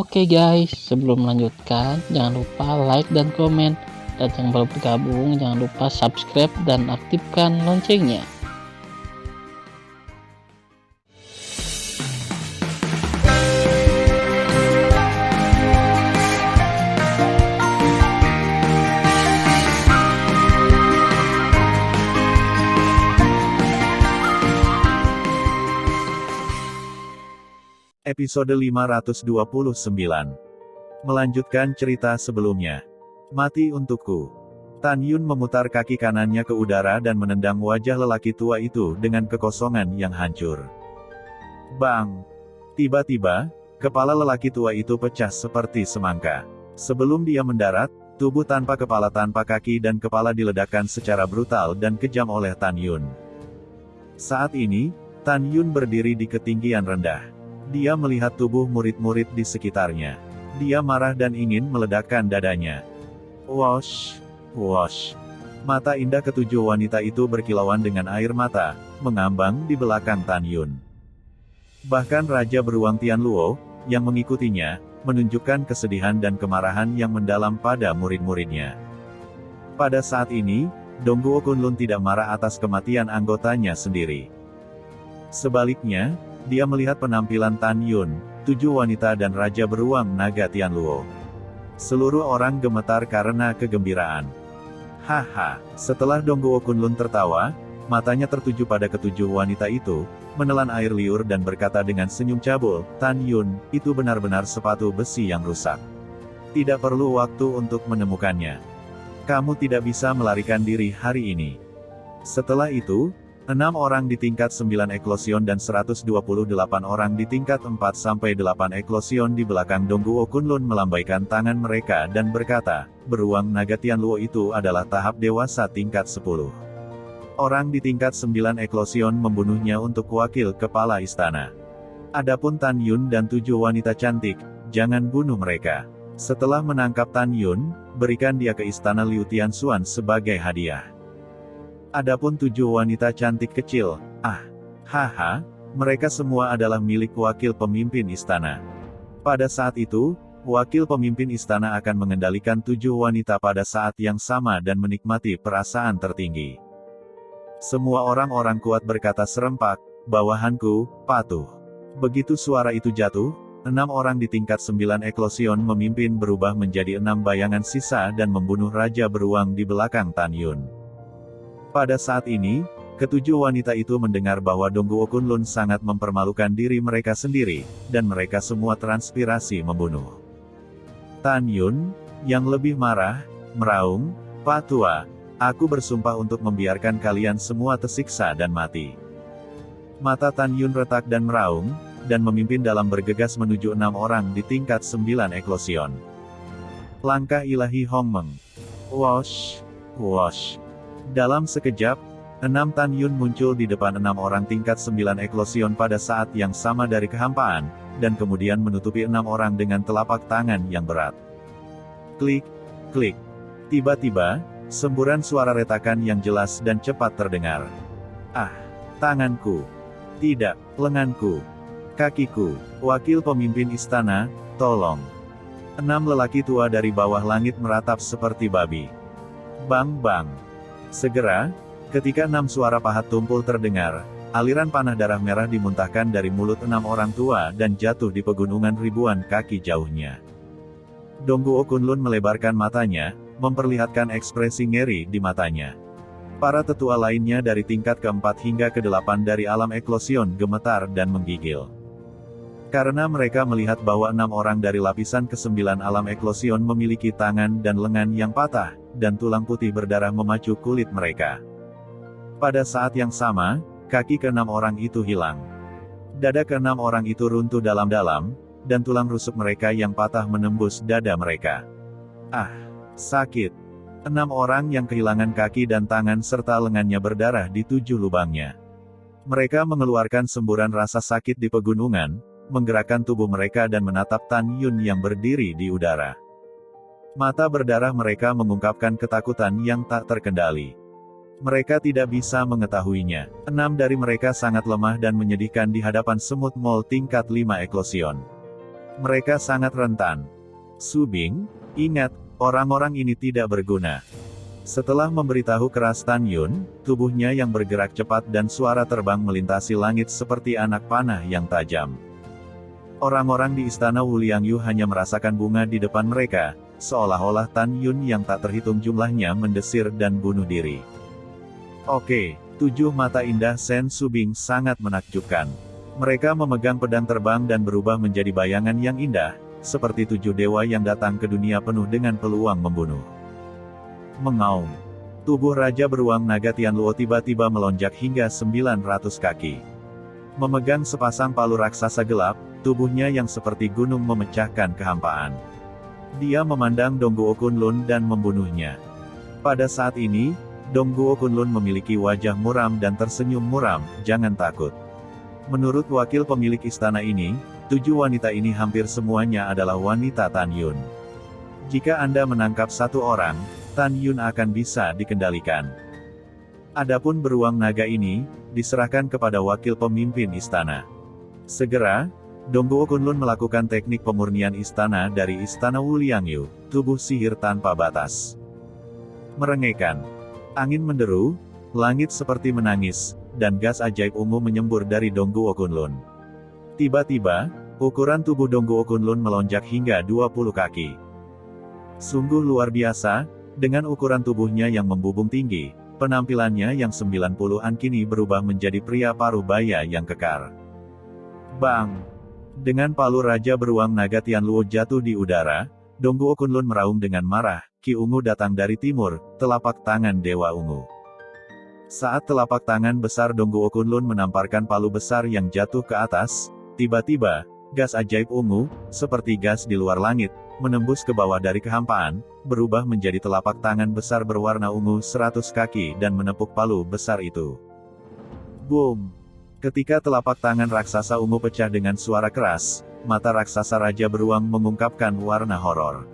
Oke guys, sebelum melanjutkan, jangan lupa like dan komen. Dan yang baru bergabung, jangan lupa subscribe dan aktifkan loncengnya. Episode 529. Melanjutkan cerita sebelumnya. Mati untukku. Tan Yun memutar kaki kanannya ke udara dan menendang wajah lelaki tua itu dengan kekosongan yang hancur. Bang! Tiba-tiba, kepala lelaki tua itu pecah seperti semangka. Sebelum dia mendarat, tubuh tanpa kepala tanpa kaki dan kepala diledakkan secara brutal dan kejam oleh Tan Yun. Saat ini, Tan Yun berdiri di ketinggian rendah. Dia melihat tubuh murid-murid di sekitarnya. Dia marah dan ingin meledakkan dadanya. Wosh! Wosh! Mata indah ketujuh wanita itu berkilauan dengan air mata, mengambang di belakang Tan Yun. Bahkan Raja Beruang Tianluo, yang mengikutinya, menunjukkan kesedihan dan kemarahan yang mendalam pada murid-muridnya. Pada saat ini, Dongguo Kunlun tidak marah atas kematian anggotanya sendiri. Sebaliknya, dia melihat penampilan Tan Yun, tujuh wanita dan Raja Beruang Naga Tianluo. Seluruh orang gemetar karena kegembiraan. Haha, setelah Dongguo Kunlun tertawa, matanya tertuju pada ketujuh wanita itu, menelan air liur dan berkata dengan senyum cabul, Tan Yun, itu benar-benar sepatu besi yang rusak. Tidak perlu waktu untuk menemukannya. Kamu tidak bisa melarikan diri hari ini. Setelah itu, 6 orang di tingkat 9 eklosion dan 128 orang di tingkat 4-8 eklosion di belakang Dongguo Kunlun melambaikan tangan mereka dan berkata, Beruang Naga Tianluo itu adalah tahap dewasa tingkat 10. Orang di tingkat 9 eklosion membunuhnya untuk wakil kepala istana. Adapun Tan Yun dan 7 wanita cantik, jangan bunuh mereka. Setelah menangkap Tan Yun, berikan dia ke istana Liu Tianxuan sebagai hadiah. Adapun 7 wanita cantik kecil, haha, mereka semua adalah milik wakil pemimpin istana. Pada saat itu, wakil pemimpin istana akan mengendalikan 7 wanita pada saat yang sama dan menikmati perasaan tertinggi. Semua orang-orang kuat berkata serempak, bawahanku, patuh. Begitu suara itu jatuh, 6 orang di tingkat 9 eklosion memimpin berubah menjadi 6 bayangan sisa dan membunuh Raja Beruang di belakang Tan Yun. Pada saat ini, ketujuh wanita itu mendengar bahwa Dongguo Kunlun sangat mempermalukan diri mereka sendiri, dan mereka semua transpirasi membunuh. Tan Yun, yang lebih marah, meraung, Pak Tua, aku bersumpah untuk membiarkan kalian semua tersiksa dan mati. Mata Tan Yun retak dan meraung, dan memimpin dalam bergegas menuju 6 orang di tingkat 9 eklosion. Langkah ilahi Hongmeng. Wosh! Wosh! Dalam sekejap, 6 Tan Yun muncul di depan 6 orang tingkat 9 eklosion pada saat yang sama dari kehampaan, dan kemudian menutupi 6 orang dengan telapak tangan yang berat. Klik, klik. Tiba-tiba, semburan suara retakan yang jelas dan cepat terdengar. Tanganku. Tidak, lenganku. Kakiku. Wakil pemimpin istana, tolong. 6 lelaki tua dari bawah langit meratap seperti babi. Bang-bang. Segera, ketika 6 suara pahat tumpul terdengar, aliran panah darah merah dimuntahkan dari mulut 6 orang tua dan jatuh di pegunungan ribuan kaki jauhnya. Dongguo Kunlun melebarkan matanya, memperlihatkan ekspresi ngeri di matanya. Para tetua lainnya dari tingkat keempat hingga ke-8 dari alam eklosion gemetar dan menggigil. Karena mereka melihat bahwa 6 orang dari lapisan ke-9 alam eklosion memiliki tangan dan lengan yang patah, dan tulang putih berdarah memacu kulit mereka. Pada saat yang sama, kaki ke-6 orang itu hilang. Dada ke-6 orang itu runtuh dalam-dalam, dan tulang rusuk mereka yang patah menembus dada mereka. Sakit. 6 orang yang kehilangan kaki dan tangan serta lengannya berdarah di 7 lubangnya. Mereka mengeluarkan semburan rasa sakit di pegunungan, menggerakkan tubuh mereka dan menatap Tan Yun yang berdiri di udara. Mata berdarah mereka mengungkapkan ketakutan yang tak terkendali. Mereka tidak bisa mengetahuinya. 6 dari mereka sangat lemah dan menyedihkan di hadapan semut mol tingkat 5 eklosion. Mereka sangat rentan. Subing, ingat, orang-orang ini tidak berguna. Setelah memberitahu keras Tan Yun, tubuhnya yang bergerak cepat dan suara terbang melintasi langit seperti anak panah yang tajam. Orang-orang di istana Wuliangyu hanya merasakan bunga di depan mereka, seolah-olah Tan Yun yang tak terhitung jumlahnya mendesir dan bunuh diri. Oke, 7 mata indah Sen Subing sangat menakjubkan. Mereka memegang pedang terbang dan berubah menjadi bayangan yang indah, seperti 7 dewa yang datang ke dunia penuh dengan peluang membunuh. Mengaum. Tubuh Raja Beruang Naga Tianluo tiba-tiba melonjak hingga 900 kaki. Memegang sepasang palu raksasa gelap, tubuhnya yang seperti gunung memecahkan kehampaan. Dia memandang Dongguo Kunlun dan membunuhnya. Pada saat ini, Dongguo Kunlun memiliki wajah muram dan tersenyum muram, jangan takut. Menurut wakil pemilik istana ini, 7 wanita ini hampir semuanya adalah wanita Tan Yun. Jika Anda menangkap satu orang, Tan Yun akan bisa dikendalikan. Adapun beruang naga ini, diserahkan kepada wakil pemimpin istana. Segera, Dongguo Kunlun melakukan teknik pemurnian istana dari istana Wuliangyu, tubuh sihir tanpa batas. Merengekkan. Angin menderu, langit seperti menangis, dan gas ajaib ungu menyembur dari Dongguo Kunlun. Tiba-tiba, ukuran tubuh Dongguo Kunlun melonjak hingga 20 kaki. Sungguh luar biasa, dengan ukuran tubuhnya yang membubung tinggi, penampilannya yang 90-an kini berubah menjadi pria paruh baya yang kekar. Bang! Dengan palu Raja Beruang Naga Tianluo jatuh di udara, Dongguo Kunlun meraung dengan marah, Ki Ungu datang dari timur, telapak tangan Dewa Ungu. Saat telapak tangan besar Dongguo Kunlun menamparkan palu besar yang jatuh ke atas, tiba-tiba, gas ajaib ungu, seperti gas di luar langit, menembus ke bawah dari kehampaan, berubah menjadi telapak tangan besar berwarna ungu 100 kaki dan menepuk palu besar itu. Boom! Ketika telapak tangan raksasa ungu pecah dengan suara keras, mata raksasa Raja Beruang mengungkapkan warna horor.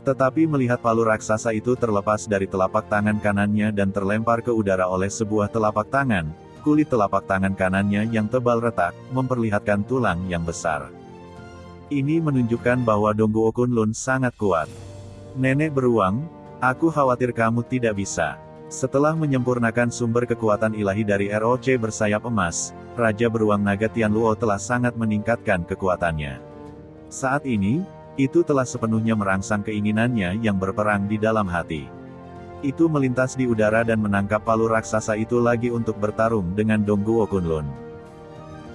Tetapi melihat palu raksasa itu terlepas dari telapak tangan kanannya dan terlempar ke udara oleh sebuah telapak tangan, kulit telapak tangan kanannya yang tebal retak, memperlihatkan tulang yang besar. Ini menunjukkan bahwa Dongguo Kunlun sangat kuat. Nenek beruang, aku khawatir kamu tidak bisa. Setelah menyempurnakan sumber kekuatan ilahi dari ROC bersayap emas, Raja Beruang Naga Tianluo telah sangat meningkatkan kekuatannya. Saat ini, itu telah sepenuhnya merangsang keinginannya yang berperang di dalam hati. Itu melintas di udara dan menangkap palu raksasa itu lagi untuk bertarung dengan Dongguo Kunlun.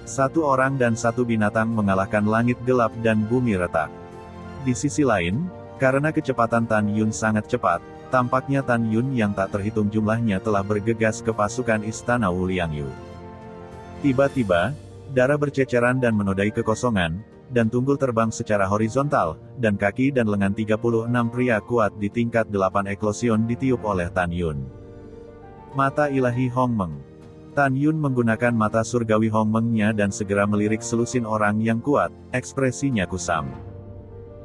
Satu orang dan satu binatang mengalahkan langit gelap dan bumi retak. Di sisi lain, karena kecepatan Tan Yun sangat cepat, tampaknya Tan Yun yang tak terhitung jumlahnya telah bergegas ke pasukan istana Wuliangyu. Tiba-tiba, darah berceceran dan menodai kekosongan, dan tunggul terbang secara horizontal, dan kaki dan lengan 36 pria kuat di tingkat 8 eklosion ditiup oleh Tan Yun. Mata ilahi Hongmeng. Tan Yun menggunakan mata surgawi Hongmeng-nya dan segera melirik selusin orang yang kuat, ekspresinya kusam.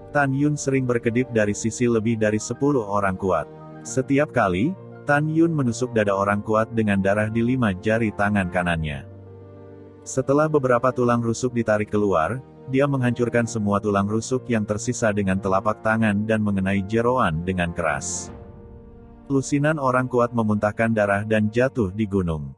Tan Yun sering berkedip dari sisi lebih dari 10 orang kuat. Setiap kali, Tan Yun menusuk dada orang kuat dengan darah di 5 jari tangan kanannya. Setelah beberapa tulang rusuk ditarik keluar, dia menghancurkan semua tulang rusuk yang tersisa dengan telapak tangan dan mengenai jeroan dengan keras. Lusinan orang kuat memuntahkan darah dan jatuh di gunung.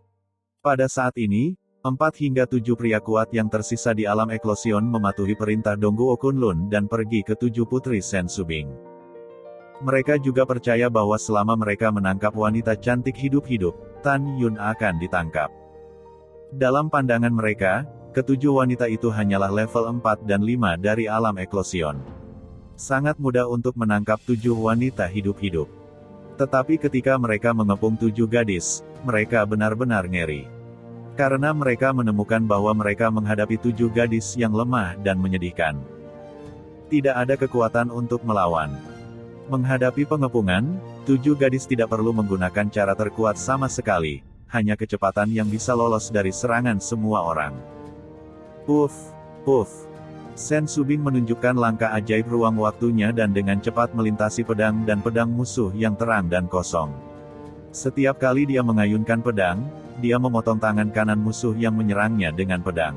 Pada saat ini, 4 hingga 7 pria kuat yang tersisa di alam eklosion mematuhi perintah Dongguo Kunlun dan pergi ke 7 putri Sen Subing. Mereka juga percaya bahwa selama mereka menangkap wanita cantik hidup-hidup, Tan Yun akan ditangkap. Dalam pandangan mereka, ketujuh wanita itu hanyalah level 4 dan 5 dari alam eklosion. Sangat mudah untuk menangkap 7 wanita hidup-hidup. Tetapi ketika mereka mengepung 7 gadis, mereka benar-benar ngeri. Karena mereka menemukan bahwa mereka menghadapi 7 gadis yang lemah dan menyedihkan. Tidak ada kekuatan untuk melawan. Menghadapi pengepungan, 7 gadis tidak perlu menggunakan cara terkuat sama sekali, hanya kecepatan yang bisa lolos dari serangan semua orang. Puff, puff. Sen Subing menunjukkan langkah ajaib ruang waktunya dan dengan cepat melintasi pedang dan pedang musuh yang terang dan kosong. Setiap kali dia mengayunkan pedang, dia memotong tangan kanan musuh yang menyerangnya dengan pedang.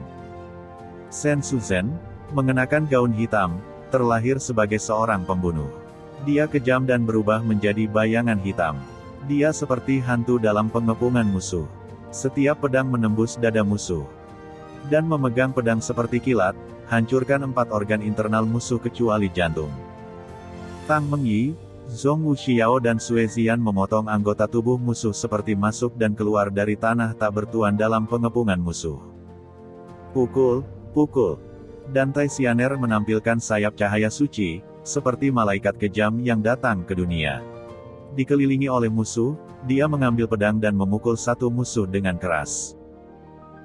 Sen Suzhen, Mengenakan gaun hitam, terlahir sebagai seorang pembunuh. Dia kejam dan berubah menjadi bayangan hitam. Dia seperti hantu dalam pengepungan musuh. Setiap pedang menembus dada musuh. Dan memegang pedang seperti kilat, hancurkan 4 organ internal musuh kecuali jantung. Tang Mengyi, Zhong Wuxiao dan Sue Zian memotong anggota tubuh musuh seperti masuk dan keluar dari tanah tak bertuan dalam pengepungan musuh. Pukul, pukul. Dan Tai Xianer menampilkan sayap cahaya suci, seperti malaikat kejam yang datang ke dunia. Dikelilingi oleh musuh, dia mengambil pedang dan memukul satu musuh dengan keras.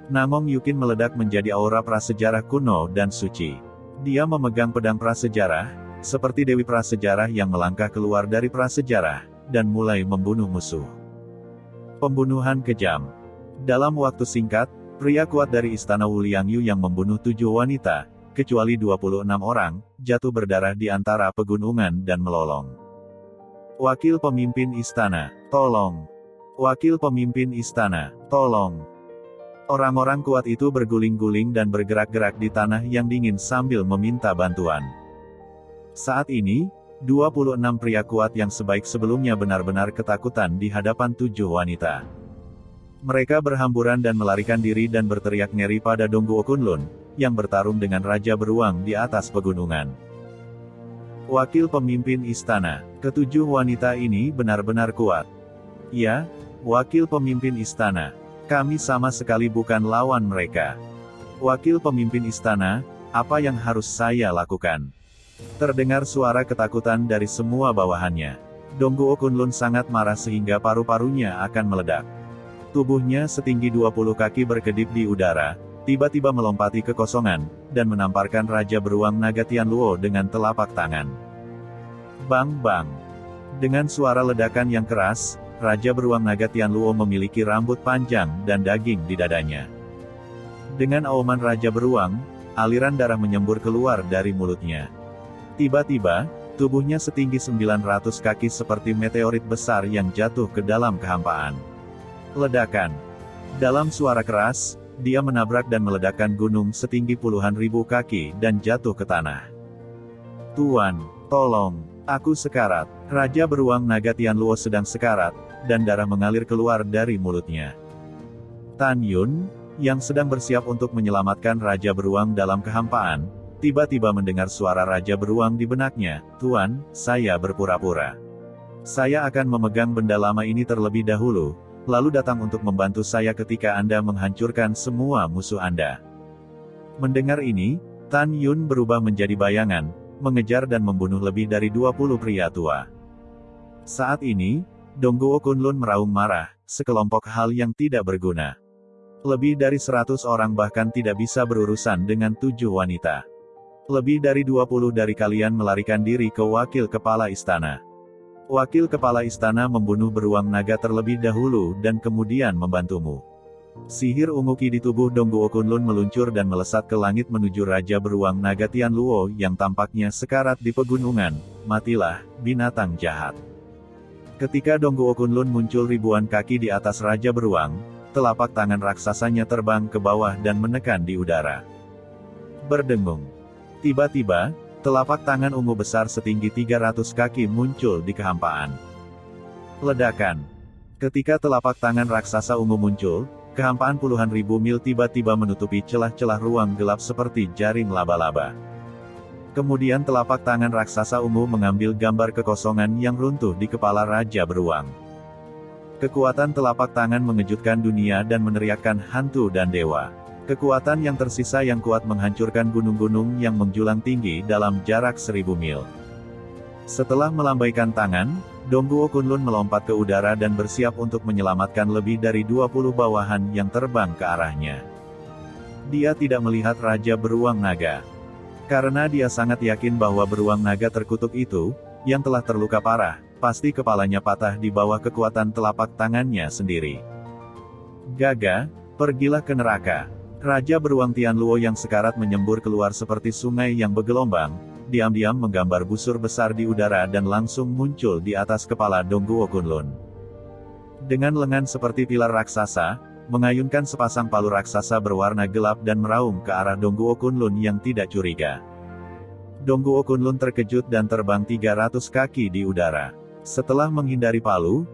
Namong Yukin meledak menjadi aura prasejarah kuno dan suci. Dia memegang pedang prasejarah, seperti Dewi Prasejarah yang melangkah keluar dari prasejarah, dan mulai membunuh musuh. Pembunuhan kejam. Dalam waktu singkat, pria kuat dari istana Wuliangyu yang membunuh 7 wanita, kecuali 26 orang, jatuh berdarah di antara pegunungan dan melolong. Wakil pemimpin istana, tolong. Wakil pemimpin istana, tolong. Orang-orang kuat itu berguling-guling dan bergerak-gerak di tanah yang dingin sambil meminta bantuan. Saat ini, 26 pria kuat yang sebaik sebelumnya benar-benar ketakutan di hadapan 7 wanita. Mereka berhamburan dan melarikan diri dan berteriak ngeri pada Dongguo Kunlun, yang bertarung dengan Raja Beruang di atas pegunungan. Wakil pemimpin istana, ke-7 wanita ini benar-benar kuat. Ya, wakil pemimpin istana, kami sama sekali bukan lawan mereka. Wakil pemimpin istana, apa yang harus saya lakukan? Terdengar suara ketakutan dari semua bawahannya. Dongguo Kunlun sangat marah sehingga paru-parunya akan meledak. Tubuhnya setinggi 20 kaki berkedip di udara, tiba-tiba melompati kekosongan, dan menamparkan Raja Beruang Naga Tianluo dengan telapak tangan. Bang bang. Dengan suara ledakan yang keras, Raja Beruang Naga Tianluo memiliki rambut panjang dan daging di dadanya. Dengan auman Raja Beruang, aliran darah menyembur keluar dari mulutnya. Tiba-tiba, tubuhnya setinggi 900 kaki seperti meteorit besar yang jatuh ke dalam kehampaan. Ledakan. Dalam suara keras, dia menabrak dan meledakkan gunung setinggi puluhan ribu kaki dan jatuh ke tanah. Tuan, tolong, aku sekarat. Raja Beruang Naga Tianluo sedang sekarat, dan darah mengalir keluar dari mulutnya. Tan Yun, yang sedang bersiap untuk menyelamatkan Raja Beruang dalam kehampaan, tiba-tiba mendengar suara Raja Beruang di benaknya. Tuan, saya berpura-pura. Saya akan memegang benda lama ini terlebih dahulu, lalu datang untuk membantu saya ketika Anda menghancurkan semua musuh Anda. Mendengar ini, Tan Yun berubah menjadi bayangan, mengejar dan membunuh lebih dari 20 pria tua. Saat ini, Dongguo Kunlun meraung marah, sekelompok hal yang tidak berguna. Lebih dari 100 orang bahkan tidak bisa berurusan dengan 7 wanita. Lebih dari 20 dari kalian melarikan diri ke wakil kepala istana. Wakil kepala istana membunuh beruang naga terlebih dahulu dan kemudian membantumu. Sihir ungu Qi di tubuh Dongguo Kunlun meluncur dan melesat ke langit menuju Raja Beruang Naga Tianluo yang tampaknya sekarat di pegunungan. Matilah, binatang jahat. Ketika Dongguo Kunlun muncul ribuan kaki di atas Raja Beruang, telapak tangan raksasanya terbang ke bawah dan menekan di udara. Berdengung. Tiba-tiba, telapak tangan ungu besar setinggi 300 kaki muncul di kehampaan. Ledakan. Ketika telapak tangan raksasa ungu muncul, kehampaan puluhan ribu mil tiba-tiba menutupi celah-celah ruang gelap seperti jaring laba-laba. Kemudian telapak tangan raksasa ungu mengambil gambar kekosongan yang runtuh di kepala Raja Beruang. Kekuatan telapak tangan mengejutkan dunia dan meneriakkan hantu dan dewa. Kekuatan yang tersisa yang kuat menghancurkan gunung-gunung yang menjulang tinggi dalam jarak 1000 mil. Setelah melambaikan tangan, Dongguo Kunlun melompat ke udara dan bersiap untuk menyelamatkan lebih dari 20 bawahan yang terbang ke arahnya. Dia tidak melihat Raja Beruang Naga. Karena dia sangat yakin bahwa beruang naga terkutuk itu, yang telah terluka parah, pasti kepalanya patah di bawah kekuatan telapak tangannya sendiri. Gaga, pergilah ke neraka. Raja Beruang Tianluo yang sekarat menyembur keluar seperti sungai yang bergelombang, diam-diam menggambar busur besar di udara dan langsung muncul di atas kepala Dongguo Kunlun. Dengan lengan seperti pilar raksasa, mengayunkan sepasang palu raksasa berwarna gelap dan meraung ke arah Dongguo Kunlun yang tidak curiga. Dongguo Kunlun terkejut dan terbang 300 kaki di udara. Setelah menghindari palu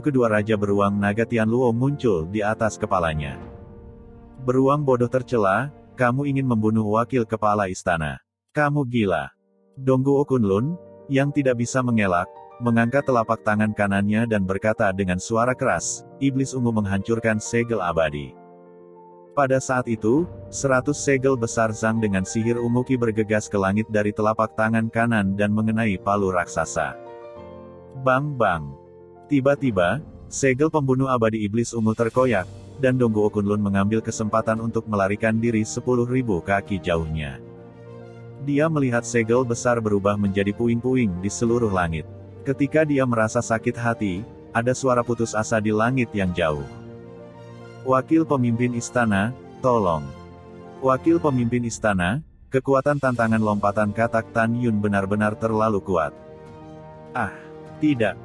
kedua Raja Beruang Naga Tianluo muncul di atas kepalanya. Beruang bodoh tercela, kamu ingin membunuh wakil kepala istana. Kamu gila. Dongguo Kunlun, yang tidak bisa mengelak, mengangkat telapak tangan kanannya dan berkata dengan suara keras, iblis ungu menghancurkan segel abadi. Pada saat itu, 100 segel besar Zhang dengan sihir ungu Qi bergegas ke langit dari telapak tangan kanan dan mengenai palu raksasa. Bang bang. Tiba-tiba, segel pembunuh abadi iblis ungu terkoyak, dan Dongguo Kunlun mengambil kesempatan untuk melarikan diri 10.000 kaki jauhnya. Dia melihat segel besar berubah menjadi puing-puing di seluruh langit. Ketika dia merasa sakit hati, ada suara putus asa di langit yang jauh. Wakil pemimpin istana, tolong. Wakil pemimpin istana, kekuatan tantangan lompatan katak Tan Yun benar-benar terlalu kuat. Ah, tidak.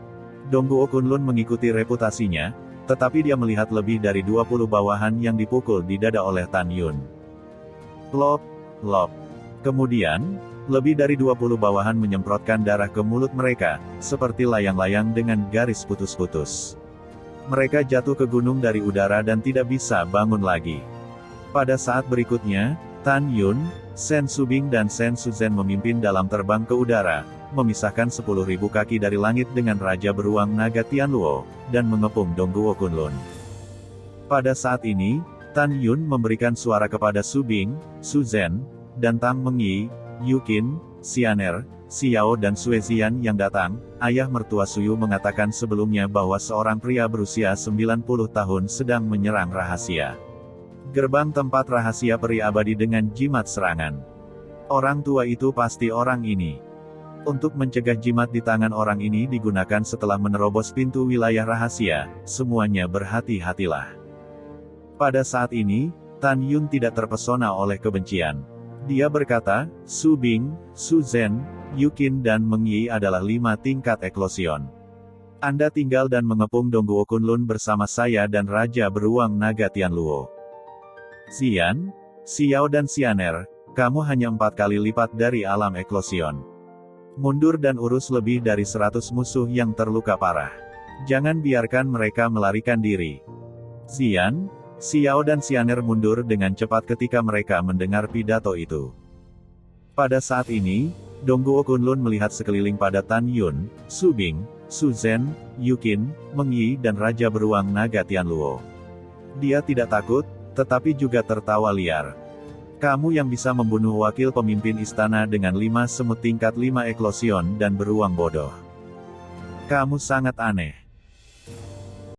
Dongguo Kunlun mengikuti reputasinya, tetapi dia melihat lebih dari 20 bawahan yang dipukul di dada oleh Tan Yun. Lop, lop. Kemudian, lebih dari 20 bawahan menyemprotkan darah ke mulut mereka, seperti layang-layang dengan garis putus-putus. Mereka jatuh ke gunung dari udara dan tidak bisa bangun lagi. Pada saat berikutnya, Tan Yun, Shen Subing dan Shen Suzhen memimpin dalam terbang ke udara, memisahkan 10.000 kaki dari langit dengan Raja Beruang Naga Tianluo, dan mengepung Dongguo Kunlun. Pada saat ini, Tan Yun memberikan suara kepada Subing, Suzhen, dan Tang Mengyi, Yukin, Xianer, Xiao dan Suezian yang datang. Ayah mertua Suyu mengatakan sebelumnya bahwa seorang pria berusia 90 tahun sedang menyerang rahasia. Gerbang tempat rahasia peri abadi dengan jimat serangan. Orang tua itu pasti orang ini. Untuk mencegah jimat di tangan orang ini digunakan setelah menerobos pintu wilayah rahasia, semuanya berhati-hatilah. Pada saat ini, Tan Yun tidak terpesona oleh kebencian. Dia berkata, Subing, Suzhen, Yukin dan Mengyi adalah 5 tingkat eklosion. Anda tinggal dan mengepung Dongguo Kunlun bersama saya dan Raja Beruang Naga Tianluo. Xian, Xiao dan Xianer, kamu hanya 4 kali lipat dari alam eklosion. Mundur dan urus lebih dari 100 musuh yang terluka parah. Jangan biarkan mereka melarikan diri. Xian, Xiao dan Xianer mundur dengan cepat ketika mereka mendengar pidato itu. Pada saat ini, Dongguo Kunlun melihat sekeliling pada Tan Yun, Subing, Suzhen, Yukin, Mengyi dan Raja Beruang Naga Tianluo. Dia tidak takut, tetapi juga tertawa liar. Kamu yang bisa membunuh wakil pemimpin istana dengan 5 semut tingkat 5 eklosion dan beruang bodoh. Kamu sangat aneh.